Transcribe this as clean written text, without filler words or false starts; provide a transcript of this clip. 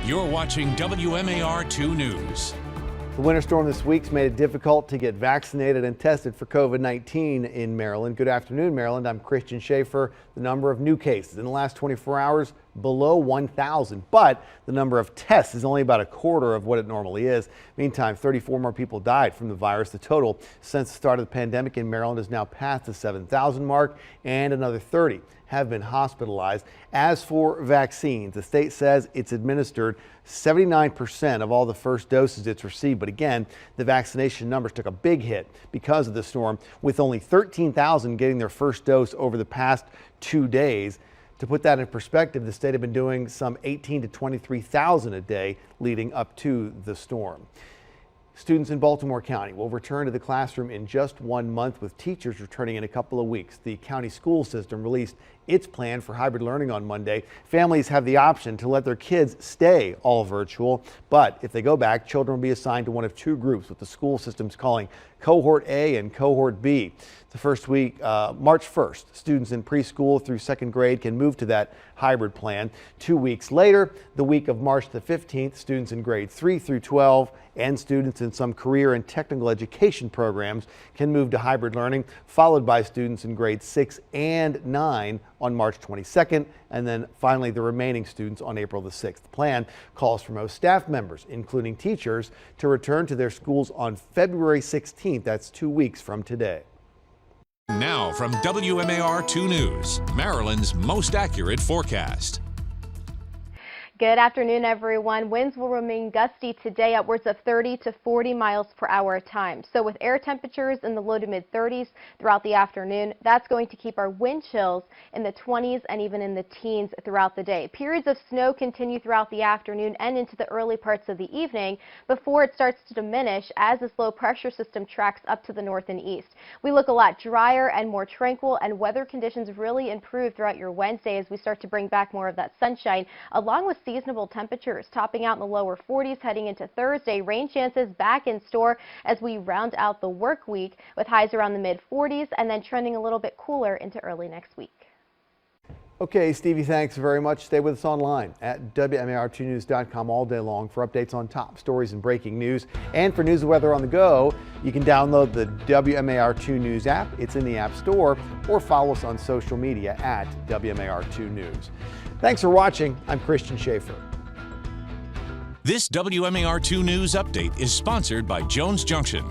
You're watching WMAR 2 News. The winter storm this week's made it difficult to get vaccinated and tested for COVID-19 in Maryland. Good afternoon, Maryland. I'm Christian Schaefer. The number of new cases in the last 24 hours below 1,000, but the number of tests is only about a quarter of what it normally is. Meantime, 34 more people died from the virus. The total since the start of the pandemic in Maryland is now past the 7,000 mark, and another 30 have been hospitalized. As for vaccines, the state says it's administered 79% of all the first doses it's received. But again, the vaccination numbers took a big hit because of the storm, with only 13,000 getting their first dose over the past 2 days. To put that in perspective, the state had been doing some 18,000 to 23,000 a day leading up to the storm. Students in Baltimore County will return to the classroom in just 1 month, with teachers returning in a couple of weeks. The county school system released its plan for hybrid learning on Monday. Families have the option to let their kids stay all virtual, but if they go back, children will be assigned to one of two groups, with the school system's calling Cohort A and Cohort B. The first week, March 1st, students in preschool through second grade can move to that hybrid plan. 2 weeks later, the week of March the 15th, students in grade 3 through 12 and students in some career and technical education programs can move to hybrid learning, followed by students in grades 6 and 9 on March 22nd, and then finally the remaining students on April the 6th. The plan calls for most staff members, including teachers, to return to their schools on February 16th. That's 2 weeks from today. Now from WMAR 2 News, Maryland's most accurate forecast. Good afternoon, everyone. Winds will remain gusty today, upwards of 30 to 40 miles per hour at times. So with air temperatures in the low to mid 30s throughout the afternoon, that's going to keep our wind chills in the 20s and even in the teens throughout the day. Periods of snow continue throughout the afternoon and into the early parts of the evening before it starts to diminish as this low pressure system tracks up to the north and east. We look a lot drier and more tranquil, and weather conditions really improve throughout your Wednesday as we start to bring back more of that sunshine, along with seasonable temperatures topping out in the lower 40s heading into Thursday. Rain chances back in store as we round out the work week, with highs around the mid 40s and then trending a little bit cooler into early next week. Okay, Stevie, thanks very much. Stay with us online at WMAR2news.com all day long for updates on top stories and breaking news. And for news and weather on the go, you can download the WMAR2 News app. It's in the App Store, or follow us on social media at WMAR2 News. Thanks for watching. I'm Christian Schaefer. This WMAR 2 News update is sponsored by Jones Junction.